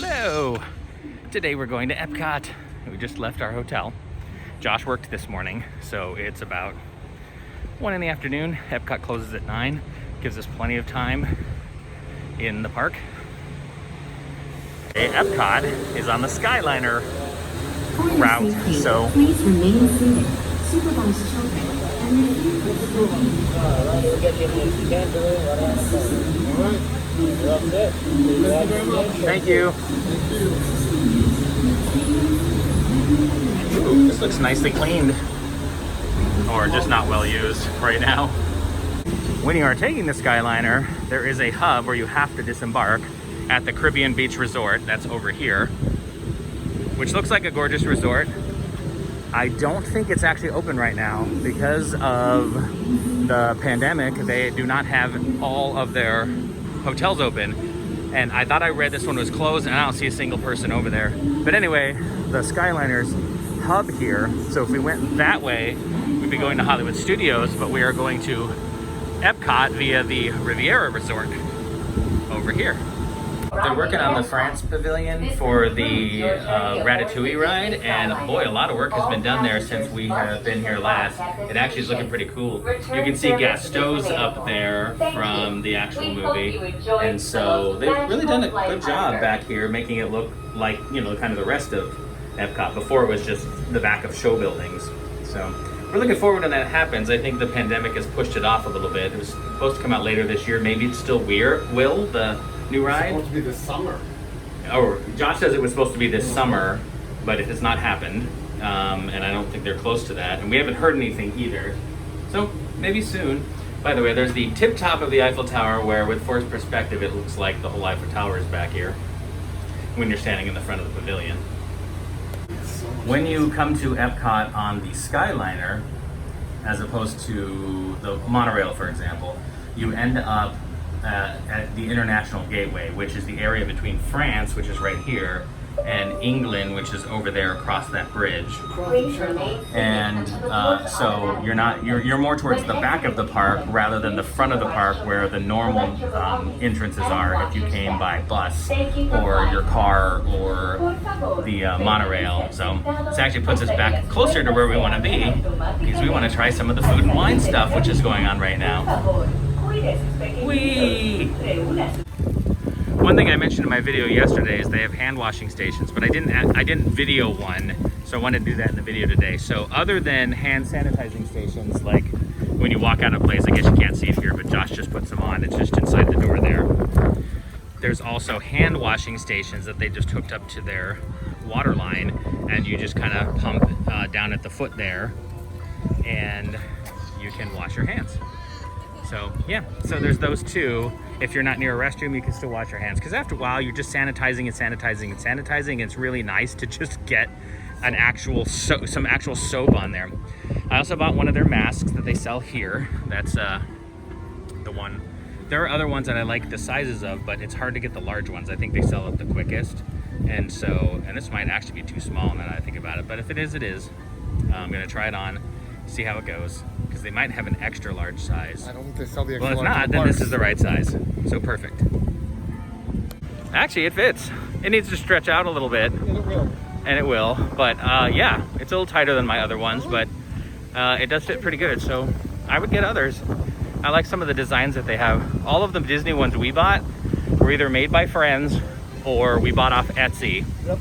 Hello! Today we're going to Epcot. We just left our hotel. Josh worked this morning, so it's about 1 in the afternoon. Epcot closes at 9. Gives us plenty of time in the park. Epcot is on the Skyliner route, so please remain seated. Supervise children and thank you. Ooh, this looks nicely cleaned, or just not well used right now. When you are taking the Skyliner, there is a hub where you have to disembark at the Caribbean Beach Resort. That's over here, which looks like a gorgeous resort. I don't think it's actually open right now because of the pandemic. They do not have all of their hotels open, and I thought I read this one was closed, and I don't see a single person over there. But anyway, the Skyliner's hub here, so if we went that way, we'd be going to Hollywood Studios, but we are going to Epcot via the Riviera Resort over here. They're working on the France Pavilion for the Ratatouille ride, and boy, a lot of work has been done there since we have been here last. It actually is looking pretty cool. You can see Gaston's up there from the actual movie, and so they've really done a good job back here making it look like, you know, kind of the rest of Epcot. Before it was just the back of show buildings. So we're looking forward when that happens. I think the pandemic has pushed it off a little bit. It was supposed to come out later this year. Maybe it's still will the new ride? It's supposed to be this summer. Oh, Josh says it was supposed to be this summer, but it has not happened, and I don't think they're close to that. And we haven't heard anything either, so maybe soon. By the way, there's the tip top of the Eiffel Tower, where with forced perspective, it looks like the whole Eiffel Tower is back here when you're standing in the front of the pavilion. When you come to Epcot on the Skyliner, as opposed to the monorail, for example, you end up at the International Gateway, which is the area between France, which is right here, and England, which is over there across that bridge. And so you're more towards the back of the park rather than the front of the park where the normal entrances are if you came by bus or your car or the monorail. So this actually puts us back closer to where we want to be, because we want to try some of the food and wine stuff which is going on right now. Whee! One thing I mentioned in my video yesterday is they have hand washing stations, but I didn't video one, so I wanted to do that in the video today. So other than hand sanitizing stations, like when you walk out of place, I guess you can't see it here, but Josh just puts them on. It's just inside the door there. There's also hand washing stations that they just hooked up to their water line, and you just kind of pump down at the foot there, and you can wash your hands. So yeah, so there's those two. If you're not near a restroom, you can still wash your hands, because after a while you're just sanitizing and sanitizing and sanitizing. It's really nice to just get an actual some actual soap on there. I also bought one of their masks that they sell here. That's the one. There are other ones that I like the sizes of, but it's hard to get the large ones. I think they sell it the quickest, and this might actually be too small now that I think about it, but if it is, it is. I'm gonna try it on, see how it goes, because they might have an extra large size. I don't think they sell the extra large. Well, if not, then this is the right size. So perfect. Actually, it fits. It needs to stretch out a little bit. And it will. And it will. But yeah, it's a little tighter than my other ones, but it does fit pretty good. So I would get others. I like some of the designs that they have. All of the Disney ones we bought were either made by friends or we bought off Etsy. Yep.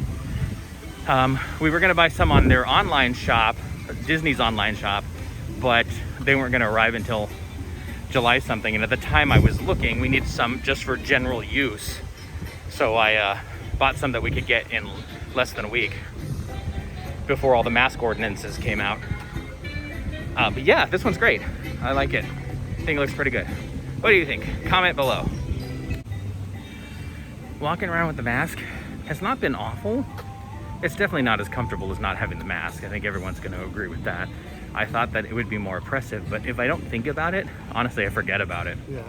We were gonna buy some on their online shop, Disney's online shop, but they weren't going to arrive until July something, and at the time I was looking, we needed some just for general use, so I bought some that we could get in less than a week before all the mask ordinances came out. But yeah, this one's great. I like it. I think it looks pretty good. What do you think? Comment below. Walking around with the mask has not been awful. It's definitely not as comfortable as not having the mask. I think everyone's going to agree with that. I thought that it would be more oppressive, but if I don't think about it, honestly, I forget about it. Yeah.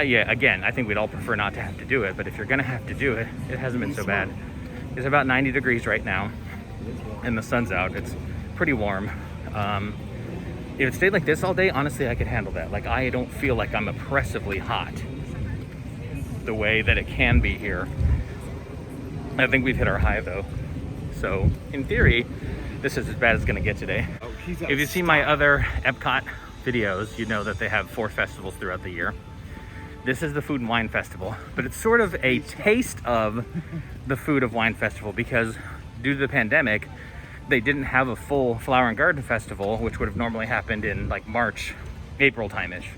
Yeah, again, I think we'd all prefer not to have to do it, but if you're going to have to do it, it hasn't been so bad. It's about 90 degrees right now, and the sun's out. It's pretty warm. If it stayed like this all day, honestly, I could handle that. Like, I don't feel like I'm oppressively hot. the way that it can be here. I think we've hit our high though. So in theory, this is as bad as it's gonna get today. If you see my other Epcot videos, you know that they have 4 festivals throughout the year. This is the Food and Wine Festival, but it's sort of a taste of the Food and Wine Festival because due to the pandemic, they didn't have a full Flower and Garden Festival, which would have normally happened in like March, April time-ish.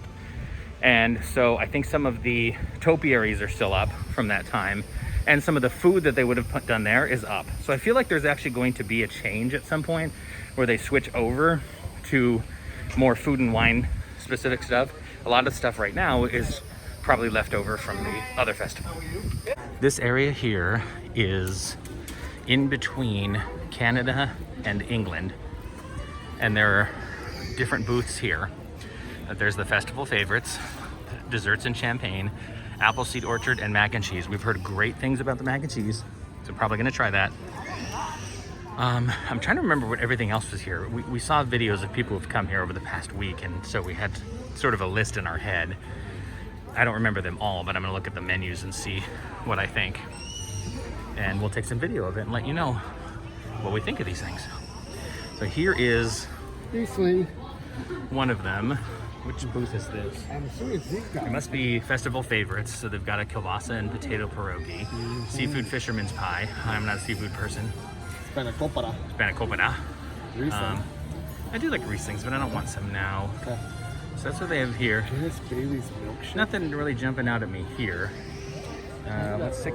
And so I think some of the topiaries are still up from that time, and some of the food that they would have done there is up. So I feel like there's actually going to be a change at some point where they switch over to more food and wine specific stuff. A lot of stuff right now is probably left over from the other festival. This area here is in between Canada and England, and there are different booths here. There's the festival favorites, desserts and champagne, Appleseed Orchard, and mac and cheese. We've heard great things about the mac and cheese, so I'm probably gonna try that. I'm trying to remember what everything else was here. We saw videos of people who've come here over the past week, and so we had sort of a list in our head. I don't remember them all, but I'm gonna look at the menus and see what I think. And we'll take some video of it and let you know what we think of these things. So here is one of them. Which booth is this? I'm assuming it's these guys. It must be festival favorites. So they've got a kielbasa and potato pierogi, seafood fisherman's pie. I'm not a seafood person. Spanakopara. Spanakopara. Riesling. I do like Rieslings, but I don't want some now. Okay. So that's what they have here. Guinness Bailey's milkshake. Nothing really jumping out at me here. Let's see.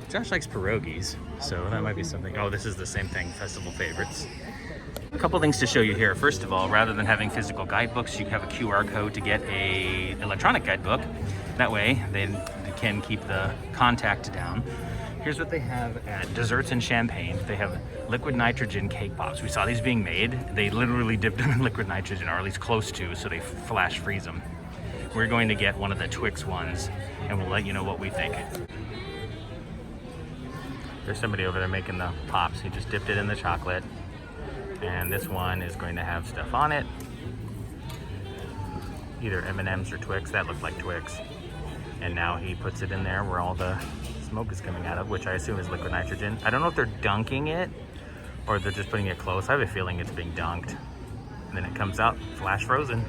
Josh likes pierogies, so that might be something. Oh, this is the same thing, festival favorites. A couple things to show you here. First of all, rather than having physical guidebooks, you have a QR code to get a electronic guidebook. That way, they can keep the contact down. Here's what they have at Desserts and Champagne. They have liquid nitrogen cake pops. We saw these being made. They literally dipped them in liquid nitrogen, or at least close to, so they flash freeze them. We're going to get one of the Twix ones, and we'll let you know what we think. There's somebody over there making the pops. He just dipped it in the chocolate. And this one is going to have stuff on it. Either M&Ms or Twix. That looked like Twix. And now he puts it in there where all the smoke is coming out of, which I assume is liquid nitrogen. I don't know if they're dunking it or they're just putting it close. I have a feeling it's being dunked. And then it comes out flash frozen.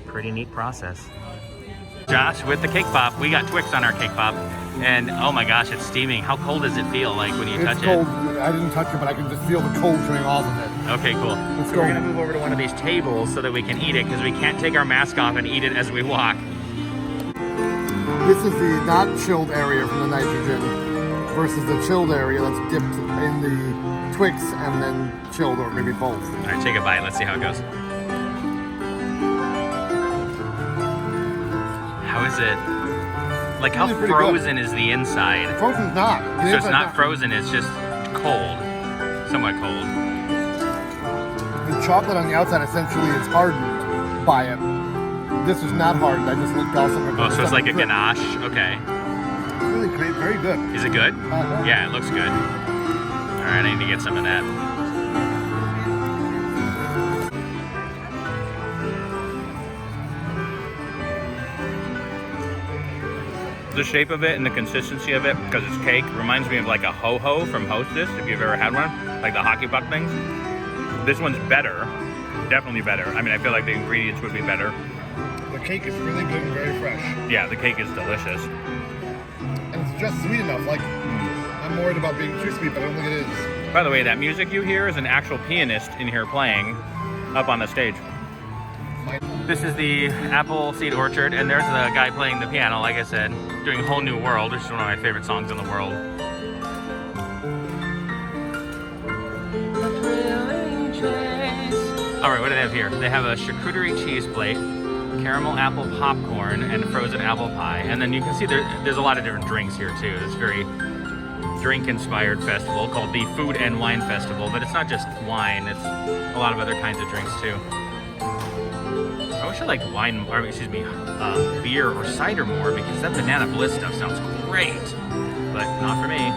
Pretty neat process. Josh, with the cake pop, we got Twix on our cake pop, and oh my gosh, it's steaming. How cold does it feel like when you touch It's cold. it? I didn't touch it, but I can just feel the cold coming off of it. Okay, cool. Let's So go. we're gonna move over to one of these tables so that we can eat it, because we can't take our mask off and eat it as we walk. This is the not chilled area from the nitrogen versus the chilled area that's dipped in the Twix and then chilled, or maybe both. All right, take a bite. Let's see how it goes. How is it? Like, how Really pretty frozen is the inside? Frozen's not. So it's not frozen, it's just cold. Somewhat cold. The chocolate on the outside essentially is hardened by it. This is not hardened. I just looked awesome. Oh, so it's like a ganache. Okay. Really great, very good. Is it good? Uh-huh. Yeah, it looks good. All right, I need to get some of that. The shape of it and the consistency of it, because it's cake, reminds me of like a ho-ho from Hostess, if you've ever had one, like the hockey puck things. This one's better, definitely better. I mean, I feel like the ingredients would be better. The cake is really good and very fresh. Yeah, the cake is delicious. And it's just sweet enough. Like, I'm worried about being too sweet, but I don't think it is. By the way, that music you hear is an actual pianist in here playing up on the stage. This is the Appleseed Orchard, and there's the guy playing the piano, like I said, doing Whole New World, which is one of my favorite songs in the world. All right, what do they have here? They have a charcuterie cheese plate, caramel apple popcorn, and frozen apple pie. And then you can see there's a lot of different drinks here too. It's very drink-inspired festival called the Food and Wine Festival, but it's not just wine, it's a lot of other kinds of drinks too. I wish I liked wine, or excuse me, beer or cider more, because that Banana Bliss stuff sounds great, but not for me.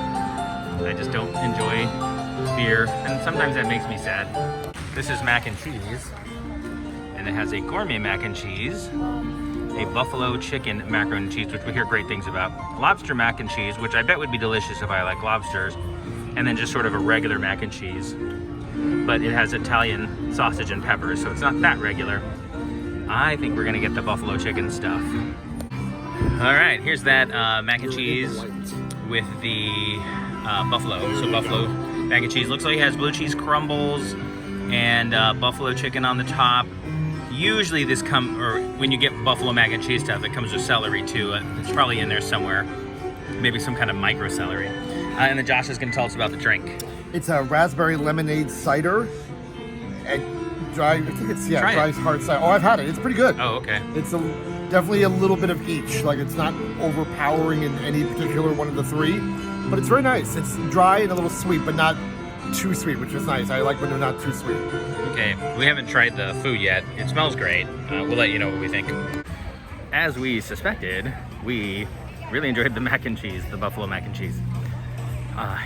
I just don't enjoy beer, and sometimes that makes me sad. This is mac and cheese, And it has a gourmet mac and cheese, a buffalo chicken macaroni and cheese, which we hear great things about, lobster mac and cheese, which I bet would be delicious if I like lobsters, and then just sort of a regular mac and cheese. But it has Italian sausage and peppers, so it's not that regular. I think we're gonna get the buffalo chicken stuff. All right, here's that mac and cheese with the buffalo. So buffalo mac and cheese. Looks like it has blue cheese crumbles and buffalo chicken on the top. Usually this when you get buffalo mac and cheese stuff, it comes with celery too. It's probably in there somewhere. Maybe some kind of micro celery. And then Josh is gonna tell us about the drink. It's a raspberry lemonade cider. And dry, I think it's, Try dry it. hard cider. Oh, I've had it. It's pretty good. Oh, okay. It's definitely a little bit of each. Like, it's not overpowering in any particular one of the three, but it's very nice. It's dry and a little sweet, but not too sweet, which is nice. I like when they're not too sweet. Okay, we haven't tried the food yet. It smells great. We'll let you know what we think. As we suspected, we really enjoyed the mac and cheese, the buffalo mac and cheese.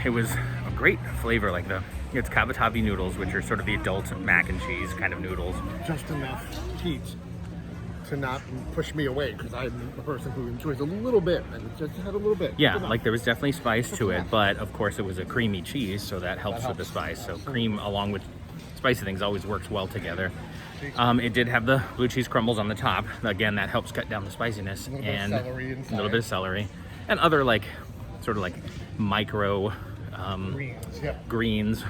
It was a great flavor, like it's cavatappi noodles, which are sort of the adult mac and cheese kind of noodles. Just enough heat to not push me away, because I'm a person who enjoys a little bit, and it just had a little bit. Yeah, like there was definitely spice to it, but of course it was a creamy cheese, so that helps with the spice. So cream along with spicy things always works well together. It did have the blue cheese crumbles on the top. Again, that helps cut down the spiciness. And a little bit of celery. And other sort of micro greens,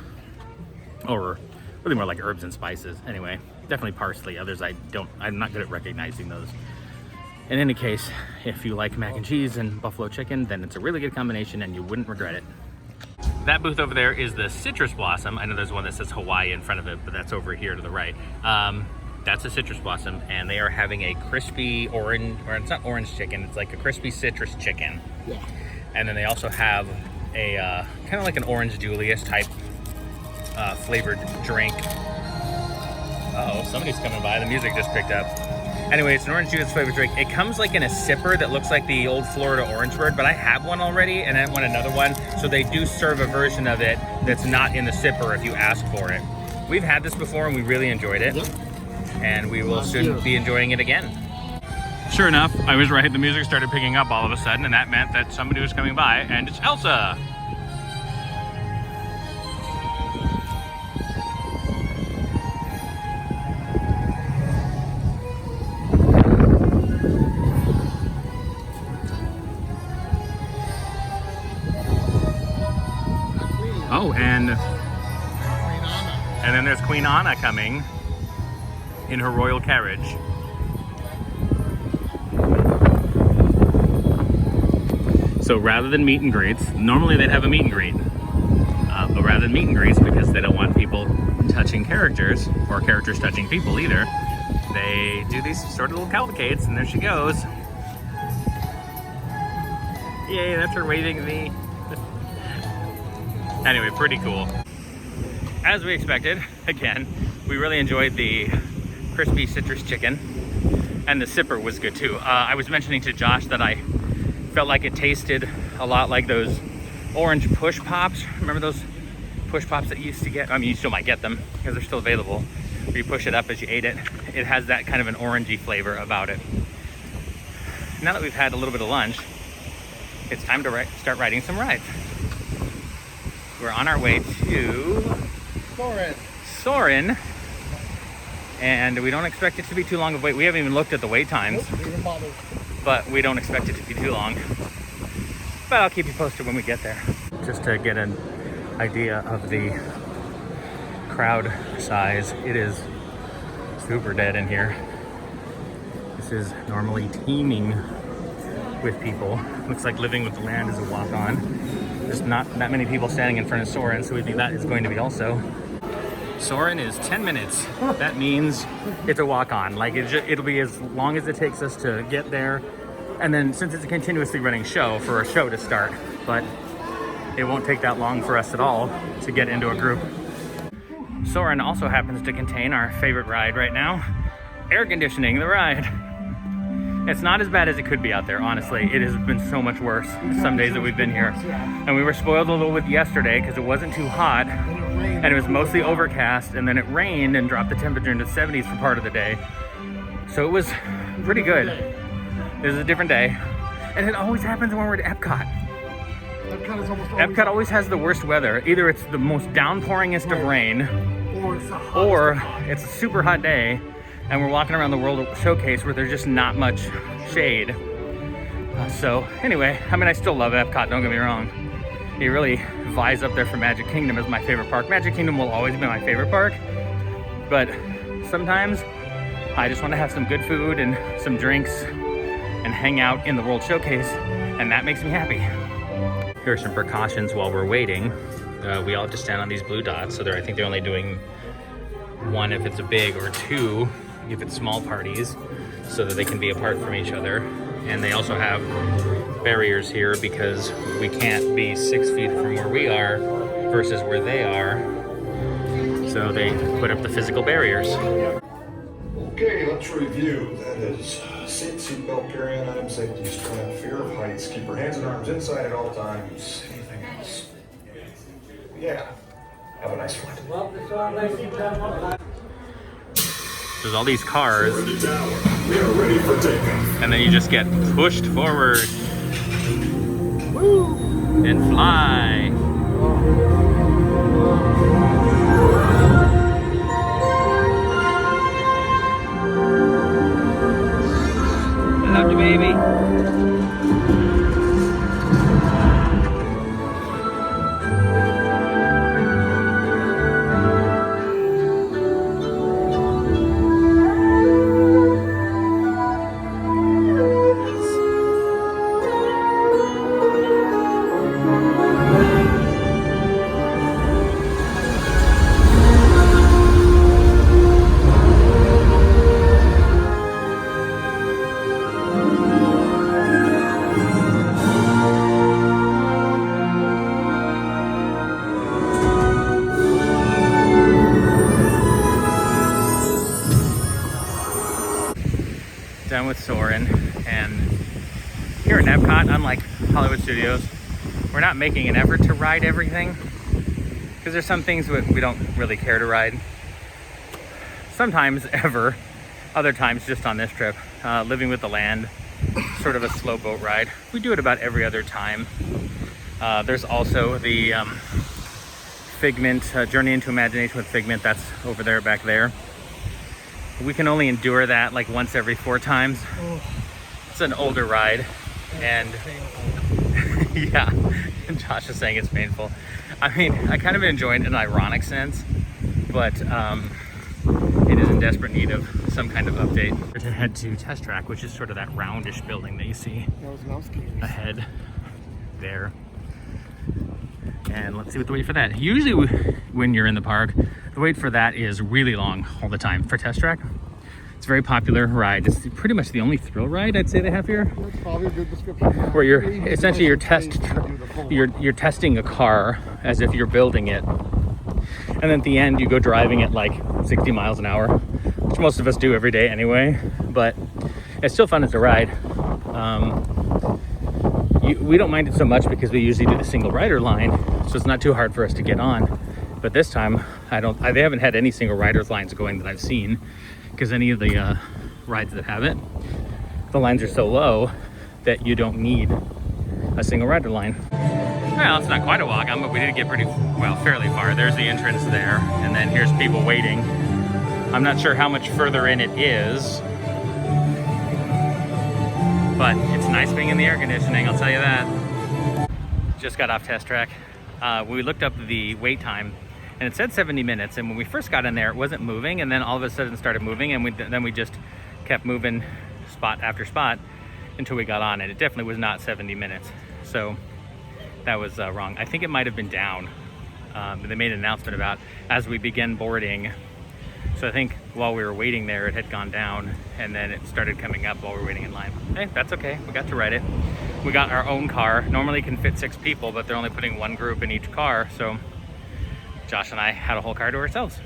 or really more like herbs and spices. Anyway, definitely parsley. Others I'm not good at recognizing those. In any case, if you like mac and cheese and buffalo chicken, then it's a really good combination and you wouldn't regret it. That booth over there is the Citrus Blossom. I know there's one that says Hawaii in front of it, but that's over here to the right. That's a Citrus Blossom, and they are having a crispy orange, or it's not orange chicken, it's like a crispy citrus chicken. Yeah. And then they also have a kind of like an orange Julius type flavored drink. Uh-oh, somebody's coming by. The music just picked up. Anyway, it's an orange juice flavored drink. It comes like in a sipper that looks like the old Florida Orange Bird, but I have one already and I want another one. So they do serve a version of it that's not in the sipper if you ask for it. We've had this before and we really enjoyed it. Yep. And we will soon be enjoying it again. Sure enough, I was right. The music started picking up all of a sudden, and that meant that somebody was coming by, and it's Elsa. Oh, and then there's Queen Anna coming in her royal carriage. So rather than meet and greets, normally they'd have a meet and greet, but rather than meet and greets, because they don't want people touching characters, or characters touching people either, they do these sort of little cavalcades, and there she goes. Yay, that's her waving at me. Anyway, pretty cool. As we expected, again, we really enjoyed the crispy citrus chicken, and the sipper was good too. I was mentioning to Josh that I felt like it tasted a lot like those orange push pops. Remember those push pops that you used to get? I mean, you still might get them because they're still available. Where you push it up as you ate it. It has that kind of an orangey flavor about it. Now that we've had a little bit of lunch, it's time to start riding some rides. We're on our way to Soarin, and we don't expect it to be too long of wait. We haven't even looked at the wait times. Nope, but we don't expect it to be too long. But I'll keep you posted when we get there. Just to get an idea of the crowd size, it is super dead in here. This is normally teeming with people. Looks like Living with the Land is a walk-on. There's not that many people standing in front of Soarin, so we think that is going to be also. Soarin is 10 minutes. That means it's a walk-on. Like it'll be as long as it takes us to get there. And then since it's a continuously running show, for a show to start, but it won't take that long for us at all to get into a group. Soarin also happens to contain our favorite ride right now, air conditioning the ride. It's not as bad as it could be out there, honestly. It has been so much worse some days that we've been here. And we were spoiled a little with yesterday because it wasn't too hot and it was mostly overcast, and then it rained and dropped the temperature into the 70s for part of the day. So it was pretty good. It was a different day. And it always happens when we're at Epcot. Epcot always has the worst weather. Either it's the most downpouringest of rain, or it's a super hot day and we're walking around the World Showcase where there's just not much shade. So anyway, I mean, I still love Epcot, don't get me wrong. It really vies up there for Magic Kingdom as my favorite park. Magic Kingdom will always be my favorite park, but sometimes I just want to have some good food and some drinks and hang out in the World Showcase, and that makes me happy. Here are some precautions while we're waiting. We all have to stand on these blue dots, so I think they're only doing one if it's a big, or two if it's small parties, so that they can be apart from each other. And they also have barriers here because we can't be 6 feet from where we are versus where they are. So they put up the physical barriers. Okay, let's review. That is seatbelt carry-on item, safety strap, fear of heights, keep your hands and arms inside at all times. Anything else? Yeah. Have a nice flight. There's all these cars, We are ready for takeoff. and then you just get pushed forward. Woo! And fly. I love you, baby. Done with Soarin', and here in Epcot, unlike Hollywood Studios, we're not making an effort to ride everything because there's some things that we don't really care to ride. Sometimes ever, other times just on this trip. Living with the Land, sort of a slow boat ride. We do it about every other time. There's also the Figment, Journey into Imagination with Figment, that's over there, back there. We can only endure that like once every 4 times. It's an older ride, and yeah, Josh is saying it's painful. I mean, I kind of enjoy it in an ironic sense, but it is in desperate need of some kind of update. We're to head to Test Track, which is sort of that roundish building that you see ahead there. And let's see what the wait for that. Usually when you're in the park, the wait for that is really long all the time. For Test Track, it's a very popular ride. It's pretty much the only thrill ride I'd say they have here. That's probably a good description. Where you're essentially you're testing a car as if you're building it. And then at the end you go driving at like 60 miles an hour, which most of us do every day anyway, but it's still fun as a ride. We don't mind it so much because we usually do the single rider line, so it's not too hard for us to get on. But this time, they haven't had any single riders lines going that I've seen, because any of the rides that have it, the lines are so low that you don't need a single rider line. Well, it's not quite a walk on, but we did get fairly far. There's the entrance there, and then here's people waiting. I'm not sure how much further in it is, but it's nice being in the air conditioning, I'll tell you that. Just got off Test Track. We looked up the wait time, and it said 70 minutes, and when we first got in there, it wasn't moving, and then all of a sudden it started moving, and then we just kept moving spot after spot until we got on, and it definitely was not 70 minutes. So that was wrong. I think it might have been down. They made an announcement about as we began boarding. So I think while we were waiting there, it had gone down, and then it started coming up while we were waiting in line. Hey, that's okay. We got to ride it. We got our own car. Normally can fit 6 people, but they're only putting 1 group in each car. So Josh and I had a whole car to ourselves.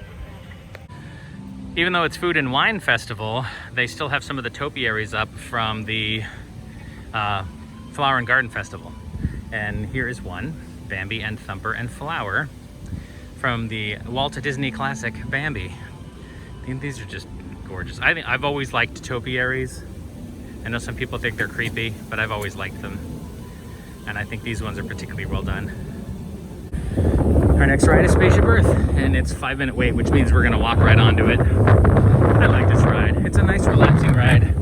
Even though it's Food and Wine Festival, they still have some of the topiaries up from the Flower and Garden Festival. And here is one, Bambi and Thumper and Flower, from the Walt Disney Classic Bambi. I think these are just gorgeous. I've always liked topiaries. I know some people think they're creepy, but I've always liked them. And I think these ones are particularly well done. Our next ride is Spaceship Earth, and it's 5-minute wait, which means we're gonna walk right onto it. I like this ride. It's a nice, relaxing ride.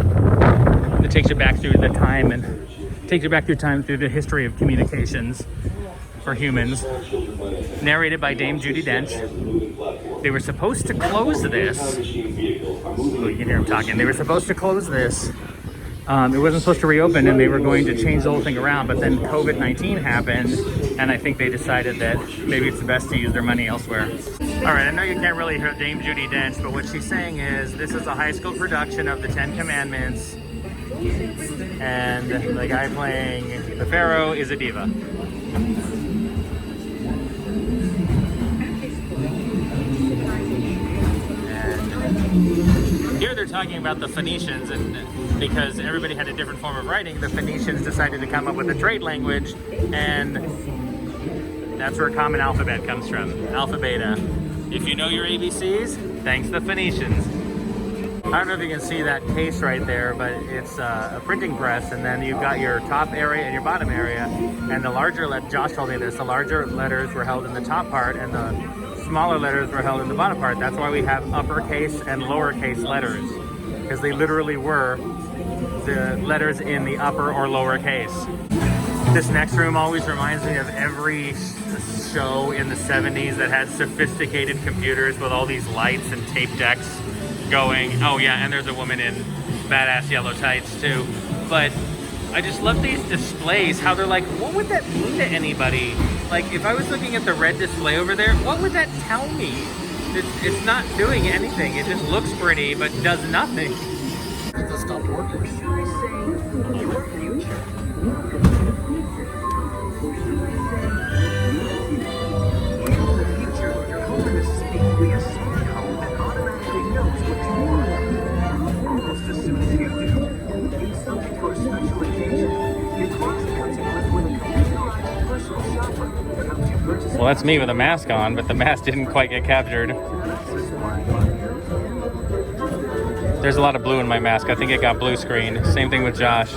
It takes you back through the time and takes you back through time through the history of communications for humans. Narrated by Dame Judi Dench. They were supposed to close this. Oh, you can hear him talking. They were supposed to close this. It wasn't supposed to reopen, and they were going to change the whole thing around, but then COVID-19 happened, and I think they decided that maybe it's best to use their money elsewhere. All right, I know you can't really hear Dame Judi Dench, but what she's saying is this is a high school production of the 10 Commandments, and the guy playing the Pharaoh is a diva. Here they're talking about the Phoenicians, and because everybody had a different form of writing, the Phoenicians decided to come up with a trade language, and that's where Common Alphabet comes from, Alpha Beta. If you know your ABCs, thanks the Phoenicians. I don't know if you can see that case right there, but it's a printing press, and then you've got your top area and your bottom area, and the larger, Josh told me this, the larger letters were held in the top part, and the smaller letters were held in the bottom part. That's why we have uppercase and lowercase letters, because they literally were the letters in the upper or lower case. This next room always reminds me of every show in the 70s that had sophisticated computers with all these lights and tape decks going. Oh yeah, and there's a woman in badass yellow tights too. But I just love these displays, how they're like, what would that mean to anybody? Like, if I was looking at the red display over there, what would that tell me? It's not doing anything. It just looks pretty, but does nothing. It just stopped working. Well, that's me with a mask on, but the mask didn't quite get captured. There's a lot of blue in my mask. I think it got blue screened. Same thing with Josh.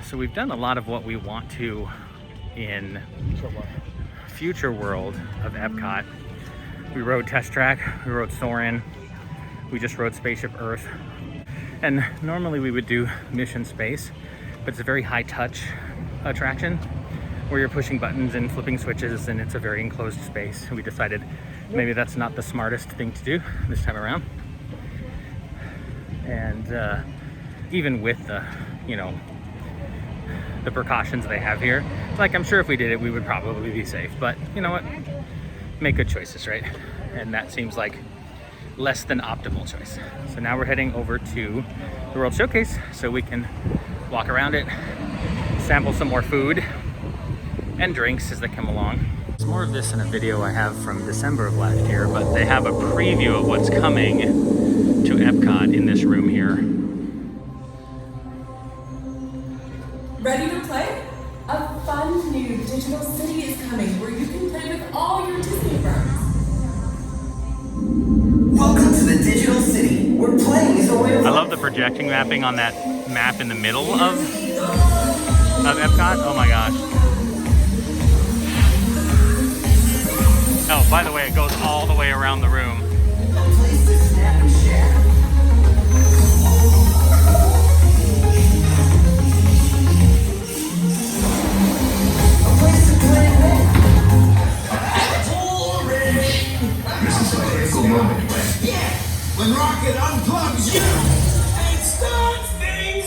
So we've done a lot of what we want to in Future World of Epcot. We rode Test Track, we rode Soarin', we just rode Spaceship Earth. And normally we would do Mission Space, but it's a very high touch attraction where you're pushing buttons and flipping switches, and it's a very enclosed space. And we decided maybe that's not the smartest thing to do this time around. And even with the, the precautions they have here, like, I'm sure if we did it, we would probably be safe. But you know what? Make good choices, right? And that seems like less than optimal choice. So now we're heading over to the World Showcase so we can walk around it, sample some more food and drinks as they come along. There's more of this in a video I have from December of last year, but they have a preview of what's coming to Epcot in this room here. Ready to play? A fun new digital city is coming where you can play with all your Disney friends. Welcome to the digital city, where playing is a way of life. I love the projecting mapping on that map in the middle of Epcot. Oh my gosh. Oh, by the way, it goes all the way around the room. A place to snap and share. A place to play and win. This is a critical moment. When Rocket unplugs you and starts things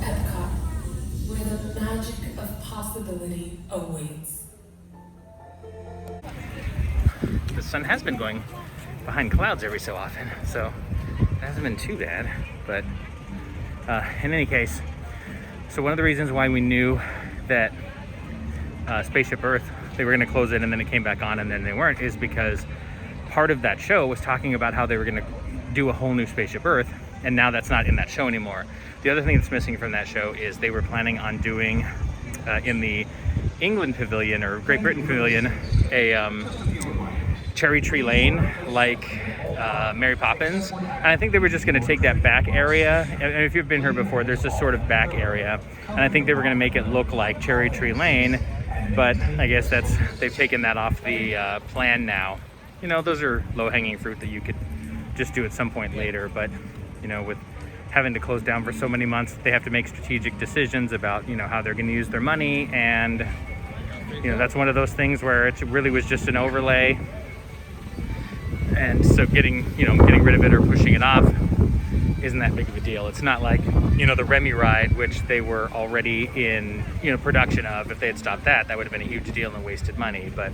Epcot, where the magic of possibility awaits. The sun has been going behind clouds every so often, so it hasn't been too bad. But in any case, so one of the reasons why we knew that Spaceship Earth, they were going to close it and then it came back on and then they weren't, is because part of that show was talking about how they were going to do a whole new Spaceship Earth, and now that's not in that show anymore. The other thing that's missing from that show is they were planning on doing in the England Pavilion or Great Britain Pavilion a Cherry Tree Lane like Mary Poppins, and I think they were just going to take that back area, and if you've been here before, there's this sort of back area, and I think they were going to make it look like Cherry Tree Lane, but I guess they've taken that off the plan now. You know, those are low-hanging fruit that you could just do at some point later, but you know, with having to close down for so many months, they have to make strategic decisions about, you know, how they're going to use their money, and you know, that's one of those things where it really was just an overlay. And so getting rid of it or pushing it off isn't that big of a deal. It's not like, you know, the Remy ride, which they were already in, you know, production of. If they had stopped that, that would have been a huge deal and wasted money. But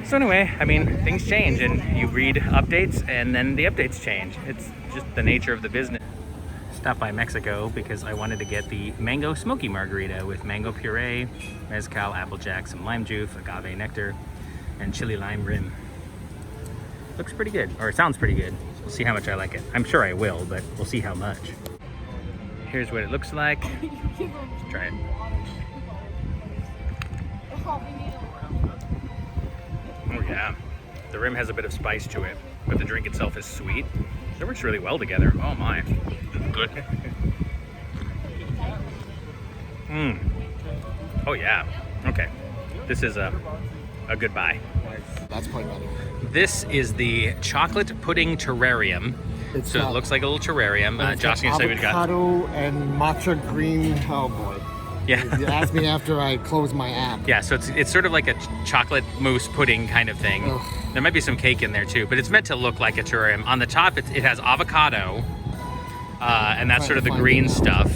so anyway, I mean, things change and you read updates and then the updates change. It's just the nature of the business. Stopped by Mexico because I wanted to get the mango smoky margarita with mango puree, mezcal, applejack, some lime juice, agave nectar, and chili lime rim. Looks pretty good, or it sounds pretty good. We'll see how much I like it. I'm sure I will, but we'll see how much. Here's what it looks like. Let's try it. Oh yeah, the rim has a bit of spice to it, but the drink itself is sweet. It works really well together. Oh my, good. Oh yeah, okay. This is a good buy. That's quite better. This is the chocolate pudding terrarium. So it looks like a little terrarium. Josh can say we've got avocado and matcha green. Oh boy. Yeah. You asked me after I closed my app. Yeah, so it's sort of like a chocolate mousse pudding kind of thing. Ugh. There might be some cake in there too, but it's meant to look like a terrarium. On the top, it has avocado, and that's sort of the green stuff.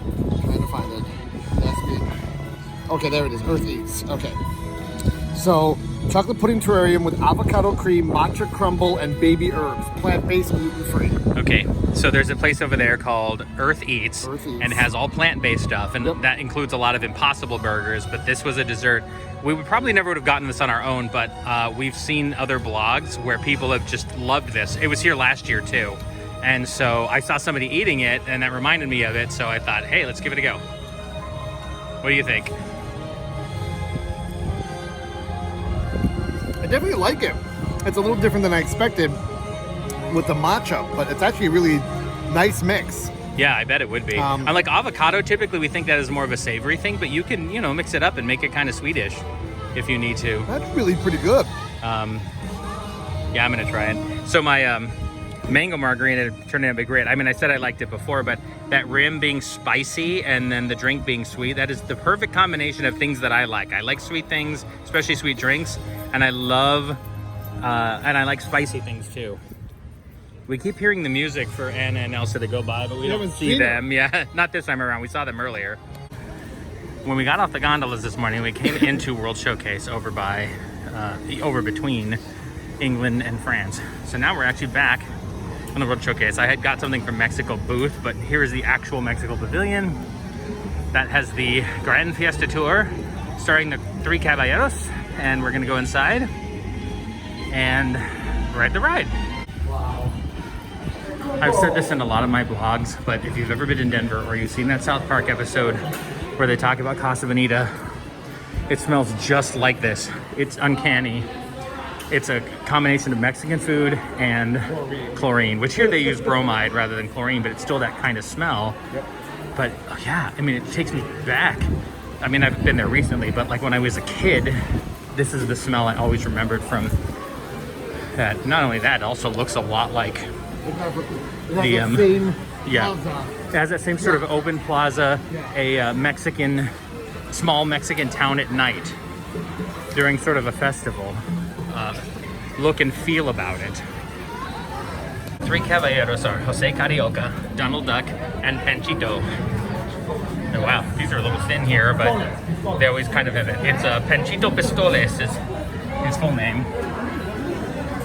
I'm trying to find it. That's me. Okay, there it is. Earth Eats. Okay. So, chocolate pudding terrarium with avocado cream, matcha crumble, and baby herbs. Plant-based, gluten-free. Okay, so there's a place over there called Earth Eats, Earth Eats. and it has all plant-based stuff, and Yep. that includes a lot of Impossible burgers, but this was a dessert. We would probably never would have gotten this on our own, but we've seen other blogs where people have just loved this. It was here last year too, and so I saw somebody eating it, and that reminded me of it, so I thought, hey, let's give it a go. What do you think? I definitely like it. It's a little different than I expected with the matcha, but it's actually a really nice mix. Yeah, I bet it would be. Unlike avocado, typically we think that is more of a savory thing, but you can, you know, mix it up and make it kind of Swedish if you need to. That's really pretty good. Yeah, I'm gonna try it. So my mango margarita turned out to be great. I mean, I said I liked it before, but that rim being spicy and then the drink being sweet, that is the perfect combination of things that I like. I like sweet things, especially sweet drinks, and I love, and I like spicy things too. We keep hearing the music for Anna and Elsa to go by, but we don't see them. Yeah, not this time around. We saw them earlier. When we got off the gondolas this morning, we came into World Showcase over by, over between England and France. So now we're actually back on the World Showcase. I had got something from Mexico booth, but here's the actual Mexico Pavilion that has the Gran Fiesta tour starring the Three Caballeros, and we're gonna go inside and ride the ride. I've said this in a lot of my blogs, but if you've ever been in Denver or you've seen that South Park episode where they talk about Casa Bonita, it smells just like this. It's uncanny. It's a combination of Mexican food and chlorine, which here they use bromide rather than chlorine, but it's still that kind of smell. Yep. But yeah, I mean, it takes me back. I mean, I've been there recently, but like when I was a kid, this is the smell I always remembered from that. Not only that, it also looks a lot like Same yeah, plaza. it has that same sort of open plaza, a small Mexican town at night during sort of a festival. Look and feel about it. Three Caballeros are Jose Carioca, Donald Duck, and Panchito. Oh, wow, these are a little thin here, but they always kind of have it. It's Panchito Pistoles is his full name.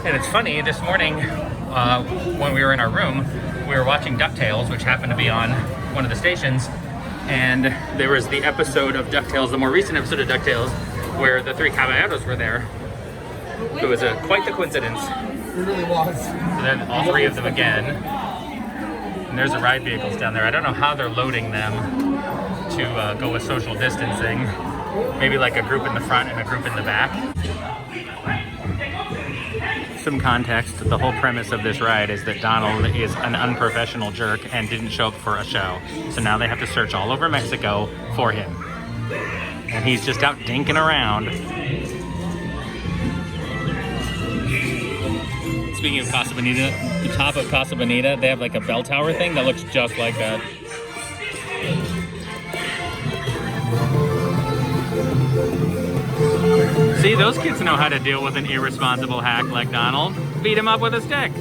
And it's funny, this morning when we were in our room, we were watching DuckTales, which happened to be on one of the stations, and there was the episode of DuckTales, the more recent episode of DuckTales, where the Three Caballeros were there. It was quite the coincidence. It really was. So then all three of them again. And there's the ride vehicles down there. I don't know how they're loading them to go with social distancing. Maybe like a group in the front and a group in the back. Some context, the whole premise of this ride is that Donald is an unprofessional jerk and didn't show up for a show. So now they have to search all over Mexico for him. And he's just out dinking around. Speaking of Casa Bonita, the top of Casa Bonita, they have like a bell tower thing that looks just like that. See, those kids know how to deal with an irresponsible hack like Donald. Beat him up with a stick.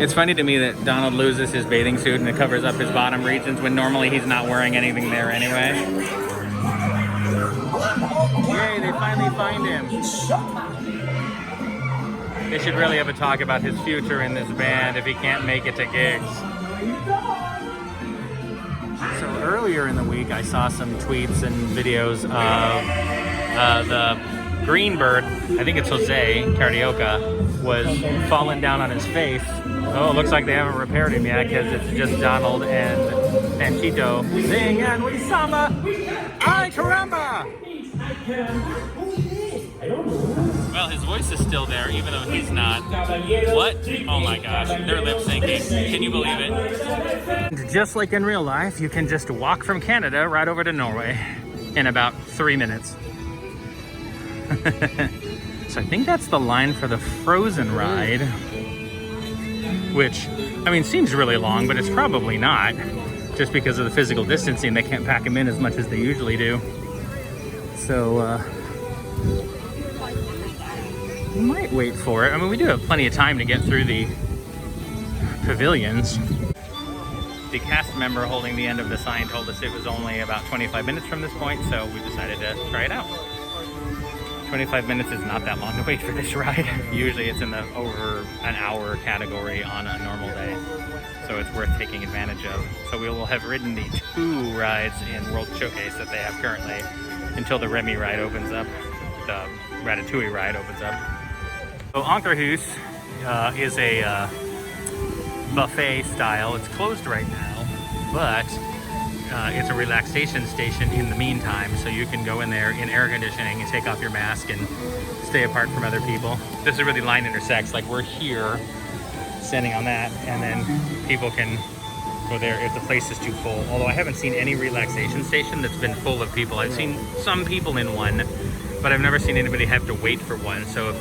It's funny to me that Donald loses his bathing suit and it covers up his bottom regions when normally he's not wearing anything there anyway. Yay, they finally find him. They should really have a talk about his future in this band if he can't make it to gigs. So earlier in the week, I saw some tweets and videos of the green bird, I think it's Jose Carioca, was falling down on his face. Oh, it looks like they haven't repaired him yet because it's just Donald and Panchito sing and we samba. Ay, caramba! Well, his voice is still there, even though he's not. What? Oh my gosh, they're lip syncing. Can you believe it? Just like in real life, you can just walk from Canada right over to Norway in about 3 minutes. So I think that's the line for the Frozen ride, which, I mean, seems really long, but it's probably not. Just because of the physical distancing, they can't pack them in as much as they usually do. So, we might wait for it. I mean, we do have plenty of time to get through the pavilions. The cast member holding the end of the sign told us it was only about 25 minutes from this point, so we decided to try it out. 25 minutes is not that long to wait for this ride. Usually it's in the over an hour category on a normal day, so it's worth taking advantage of. So we will have ridden the 2 rides in World Showcase that they have currently until the Remy ride opens up, the Ratatouille ride opens up. So Ankerhuis is a buffet style. It's closed right now, but it's a relaxation station in the meantime, so you can go in there in air conditioning and take off your mask and stay apart from other people. This is where the line intersects. Like, we're here standing on that, and then people can go there if the place is too full. Although I haven't seen any relaxation station that's been full of people. I've seen some people in one, but I've never seen anybody have to wait for one. So